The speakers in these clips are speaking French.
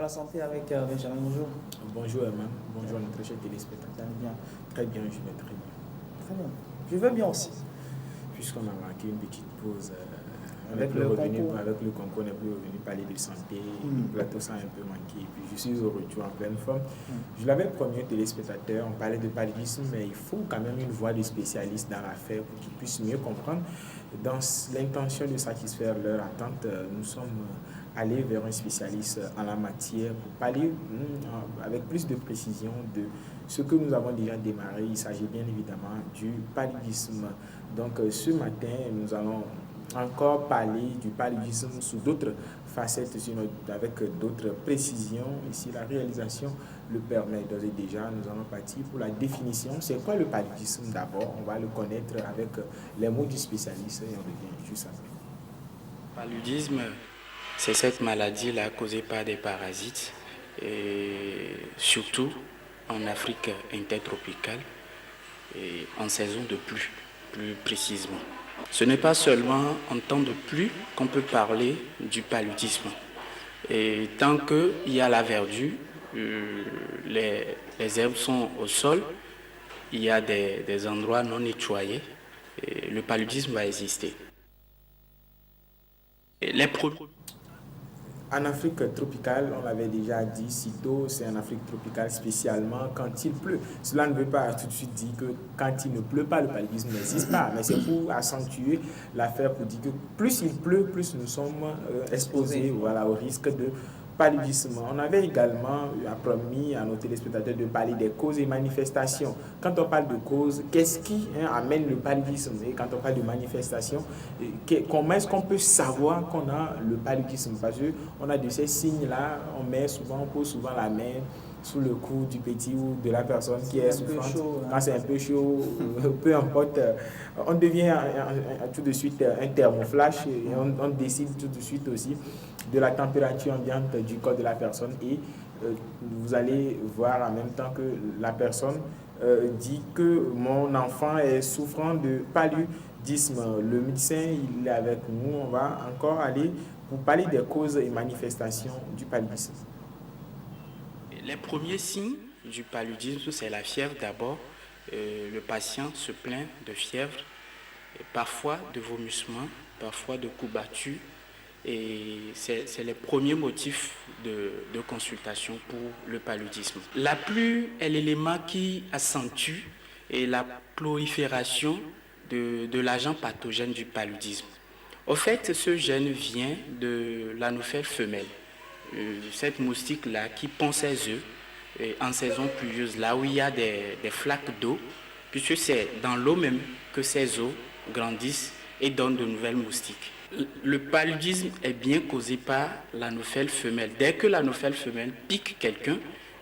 la santé avec Benjamin. Bonjour. Bonjour Herman, bonjour à notre chers téléspectateurs. Bien. Très bien, je vais très bien. Très bien. Je vais bien aussi. Puisqu'on a marqué une petite pause Avec le concours. Avec le concours, on n'est plus revenu parler de santé. Le plateau ça a un peu manqué. Et puis je suis au retour en pleine forme. Je l'avais promis aux téléspectateurs, on parlait de paludisme, mais il faut quand même une voix de spécialiste dans l'affaire pour qu'ils puissent mieux comprendre. Dans l'intention de satisfaire leur attente, nous sommes allés vers un spécialiste en la matière pour parler avec plus de précision de ce que nous avons déjà démarré. Il s'agit bien évidemment du paludisme. Donc ce matin, nous allons encore parler du paludisme sous d'autres facettes, avec d'autres précisions. Et si la réalisation le permet d'ores et déjà, nous allons partir pour la définition. C'est quoi le paludisme d'abord? On va le connaître avec les mots du spécialiste et on revient juste après. Paludisme, c'est cette maladie-là causée par des parasites, et surtout en Afrique intertropicale et en saison de pluie, plus précisément. Ce n'est pas seulement en temps de pluie qu'on peut parler du paludisme. Et tant qu'il y a la verdure, les herbes sont au sol, il y a des endroits non nettoyés, et le paludisme va exister. En Afrique tropicale, on l'avait déjà dit, sitôt, c'est en Afrique tropicale spécialement quand il pleut. Cela ne veut pas tout de suite dire que quand il ne pleut pas, le paludisme n'existe pas, mais c'est pour accentuer l'affaire, pour dire que plus il pleut, plus nous sommes exposés au risque de paludisme. On avait également promis à nos téléspectateurs de parler des causes et manifestations. Quand on parle de causes, qu'est-ce qui amène le paludisme? Et quand on parle de manifestations, comment est-ce qu'on peut savoir qu'on a le paludisme? Parce qu'on a de ces signes-là, on pose souvent la main sous le cou du petit ou de la personne qui est souffrante. Quand c'est un peu chaud, peu importe, on devient tout de suite un thermoflash et on décide tout de suite aussi de la température ambiante du corps de la personne et vous allez voir en même temps que la personne dit que mon enfant est souffrant de paludisme. Le médecin, il est avec nous. On va encore aller pour parler des causes et manifestations du paludisme. Les premiers signes du paludisme, c'est la fièvre d'abord. Le patient se plaint de fièvre, parfois de vomissements, parfois de coups battus. Et c'est les premiers motifs de consultation pour le paludisme. La pluie est l'élément qui accentue la prolifération de l'agent pathogène du paludisme. Au fait, ce gène vient de l'anophèle femelle, cette moustique-là qui pond ses œufs en saison pluvieuse, là où il y a des flaques d'eau, puisque c'est dans l'eau même que ces eaux grandissent et donnent de nouvelles moustiques. Le paludisme est bien causé par l'anophèle femelle. Dès que l'anophèle femelle pique quelqu'un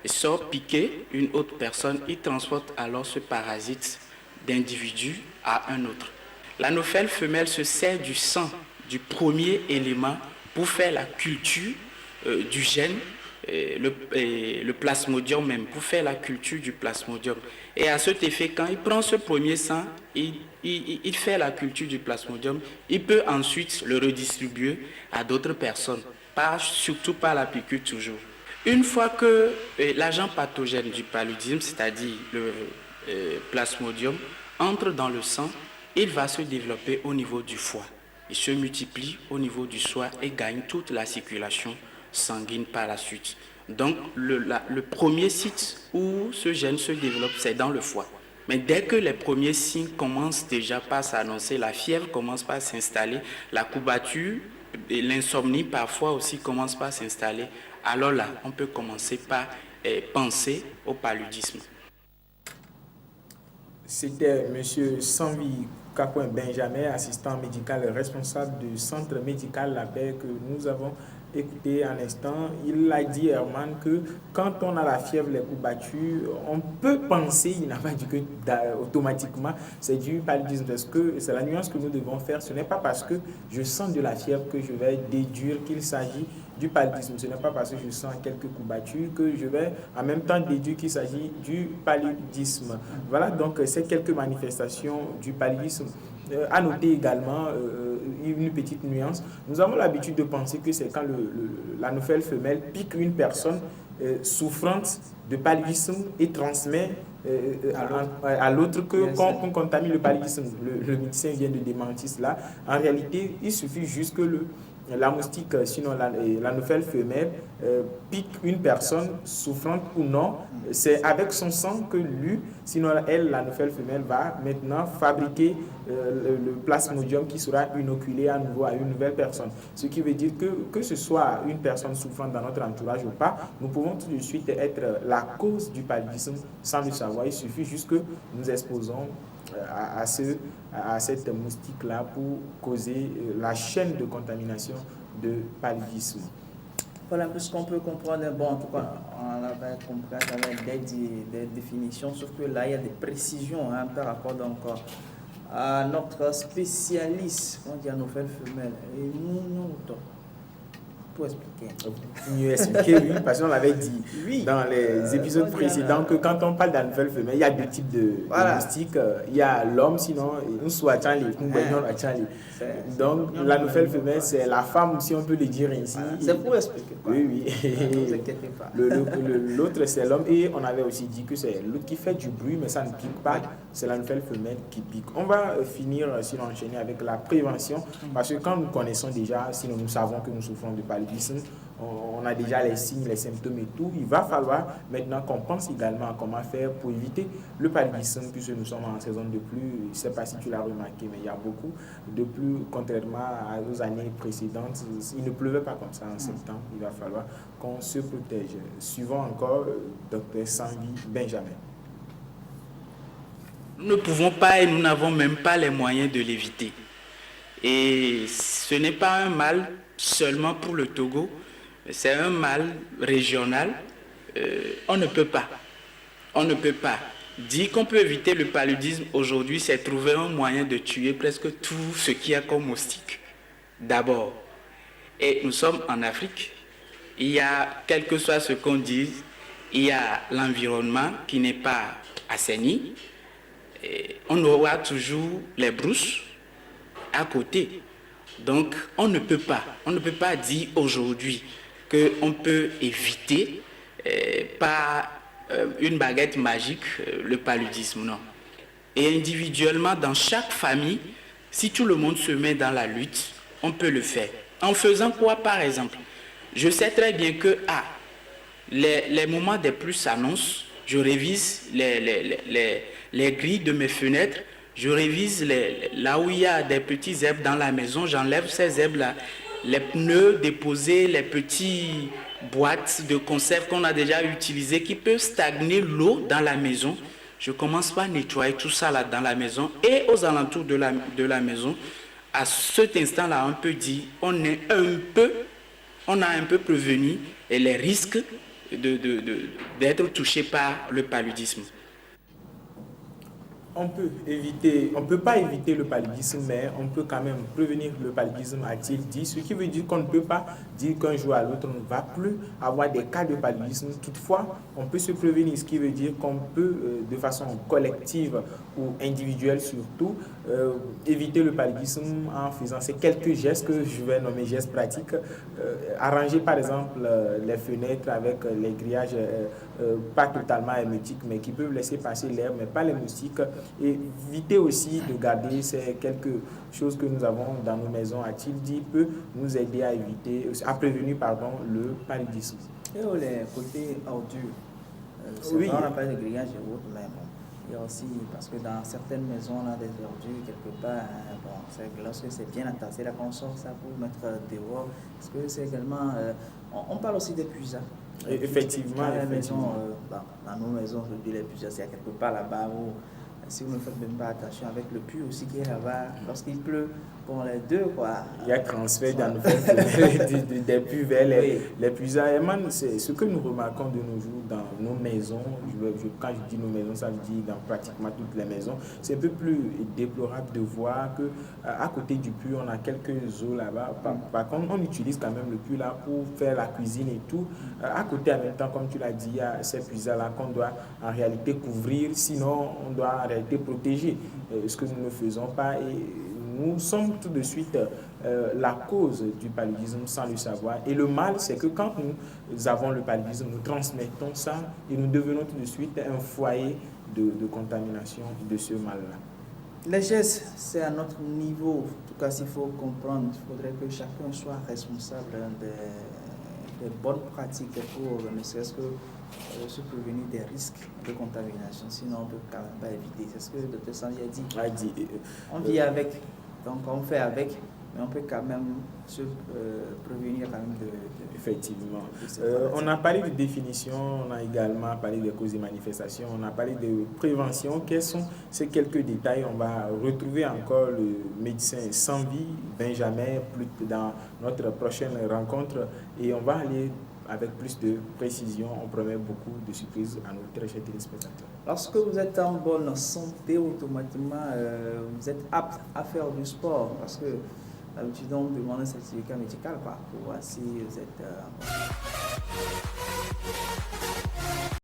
et sort piquer une autre personne, il transporte alors ce parasite d'individu à un autre. L'anophèle femelle se sert du sang du premier élément pour faire la culture du gène, le plasmodium même, pour faire la culture du plasmodium. Et à cet effet, quand il prend ce premier sang, il fait la culture du plasmodium, il peut ensuite le redistribuer à d'autres personnes, surtout par la piqûre toujours. Une fois que l'agent pathogène du paludisme, c'est-à-dire le plasmodium, entre dans le sang, il va se développer au niveau du foie. Il se multiplie au niveau du foie et gagne toute la circulation sanguine par la suite. Donc le premier site où ce gène se développe, c'est dans le foie. Mais dès que les premiers signes commencent déjà par s'annoncer, la fièvre commence par s'installer, la courbature et l'insomnie parfois aussi commencent par s'installer, alors là, on peut commencer par penser au paludisme. C'était M. Sanvi Kakouin Benjamin, assistant médical responsable du centre médical La Paix que nous avons écouté en instant. Il a dit, Herman, que quand on a la fièvre, les coups battus, on peut penser, il n'a pas dit que automatiquement c'est du paludisme. Parce que c'est la nuance que nous devons faire. Ce n'est pas parce que je sens de la fièvre que je vais déduire qu'il s'agit du paludisme. Ce n'est pas parce que je sens quelques coups battus que je vais en même temps déduire qu'il s'agit du paludisme. Voilà donc ces quelques manifestations du paludisme. À noter également une petite nuance. Nous avons l'habitude de penser que c'est quand la nouvelle femelle pique une personne souffrante de paludisme et transmet à l'autre qu'on contamine le paludisme. Le médecin vient de démentir cela. En réalité, il suffit juste que la moustique, sinon la nouvelle femelle, pique une personne souffrante ou non. C'est avec son sang que lui, sinon elle, la nouvelle femelle, va maintenant fabriquer le plasmodium qui sera inoculé à nouveau à une nouvelle personne. Ce qui veut dire que ce soit une personne souffrante dans notre entourage ou pas, nous pouvons tout de suite être la cause du paludisme sans le savoir. Il suffit juste que nous exposons à cette moustique-là pour causer la chaîne de contamination de paludisme. Voilà un peu ce qu'on peut comprendre. Bon, en tout cas, on avait compris à travers des définitions, sauf que là, il y a des précisions par rapport donc à notre spécialiste, on dit à nos femelles. Et nous, pour expliquer. Mieux expliquer, oui, parce qu'on l'avait dit dans les épisodes précédents que quand on parle de la nouvelle femelle, il y a deux types de moustiques. Il y a l'homme, sinon, nous soit donc la nouvelle femelle, c'est la femme, si on peut le dire ainsi. C'est pour expliquer. Oui. Ne vous inquiétez pas. L'autre, c'est l'homme. Et on avait aussi dit que c'est l'autre qui fait du bruit, mais ça ne pique pas. C'est la nouvelle femelle qui pique. On va finir, sinon enchaîner avec la prévention, parce que quand nous connaissons déjà, sinon nous savons que nous souffrons de paludisme, on a déjà les signes, les symptômes et tout. Il va falloir maintenant qu'on pense également à comment faire pour éviter le paludisme, puisque nous sommes en saison de pluie. Je ne sais pas si tu l'as remarqué, mais il y a beaucoup de pluie, contrairement aux années précédentes. Il ne pleuvait pas comme ça en septembre. Il va falloir qu'on se protège. Suivons encore Dr Sangui Benjamin. Nous ne pouvons pas et nous n'avons même pas les moyens de l'éviter. Et ce n'est pas un mal seulement pour le Togo, c'est un mal régional. On ne peut pas dire qu'on peut éviter le paludisme aujourd'hui, c'est trouver un moyen de tuer presque tout ce qu'il y a comme moustique d'abord. Et nous sommes en Afrique, il y a, quel que soit ce qu'on dise, il y a l'environnement qui n'est pas assaini. Et on aura toujours les brousses à côté. Donc, on ne peut pas dire aujourd'hui qu'on peut éviter par une baguette magique le paludisme, non. Et individuellement, dans chaque famille, si tout le monde se met dans la lutte, on peut le faire. En faisant quoi, par exemple? Je sais très bien que les moments des pluies s'annoncent, je révise les grilles de mes fenêtres, je révise là où il y a des petits zèbres dans la maison, j'enlève ces zèbres-là, les pneus déposés, les petites boîtes de conserve qu'on a déjà utilisées qui peuvent stagner l'eau dans la maison. Je commence par nettoyer tout ça là dans la maison et aux alentours de la maison. À cet instant-là, on peut dire on a un peu prévenu les risques d'être touché par le paludisme. On peut pas éviter le paludisme, mais on peut quand même prévenir le paludisme, a-t-il dit. Ce qui veut dire qu'on ne peut pas dire qu'un jour à l'autre, on ne va plus avoir des cas de paludisme. Toutefois, on peut se prévenir, ce qui veut dire qu'on peut, de façon collective ou individuelle surtout, éviter le paludisme en faisant ces quelques gestes que je vais nommer gestes pratiques. Arranger par exemple les fenêtres avec les grillages pas totalement hermétiques, mais qui peuvent laisser passer l'air, mais pas les moustiques. Et éviter aussi de garder ces quelques choses que nous avons dans nos maisons, a-t-il dit, peut nous aider à prévenir le paludisme. Et les côtés ordures, oui. On n'a pas de grillage et autres, mais bon, il y a aussi, parce que dans certaines maisons, on a des ordures quelque part, lorsque c'est bien entassé, là qu'on sort ça pour mettre dehors, parce que c'est également, on parle aussi des puisards. Effectivement. Dans nos maisons, aujourd'hui, les puisards, c'est quelque part là-bas où, si vous ne faites même pas attention avec le puits aussi qui est là-bas, lorsqu'il pleut, Bon, les deux, quoi. Il y a transfert dans nos des puits vers les puits à Eman. C'est ce que nous remarquons de nos jours dans nos maisons. Quand je dis nos maisons, ça veut dire dans pratiquement toutes les maisons. C'est un peu plus déplorable de voir que à côté du puits, on a quelques eaux là-bas. Par contre, on utilise quand même le puits là pour faire la cuisine et tout. À côté, en même temps, comme tu l'as dit, il y a ces puits là qu'on doit en réalité couvrir. Sinon, on doit en réalité protéger. Ce que nous ne faisons pas. Et nous sommes tout de suite la cause du paludisme sans le savoir. Et le mal, c'est que quand nous avons le paludisme, nous transmettons ça et nous devenons tout de suite un foyer de contamination de ce mal-là. Les gestes, c'est à notre niveau. En tout cas, s'il faut comprendre, il faudrait que chacun soit responsable des bonnes pratiques pour ne serait-ce que se prévenir des risques de contamination. Sinon, on ne peut quand même pas éviter. C'est ce que le Dr Sandy a dit. On vit avec, donc on fait avec, mais on peut quand même se prévenir quand même de effectivement. On a parlé de définition, on a également parlé des causes et manifestations, on a parlé de prévention. Quels sont ces quelques détails? On va retrouver encore le médecin Sanvi Benjamin dans notre prochaine rencontre et on va aller avec plus de précision. On promet beaucoup de surprises à nos très chers téléspectateurs. Lorsque vous êtes en bonne santé, automatiquement, vous êtes apte à faire du sport parce que d'habitude, on demande un certificat médical pour voir si vous êtes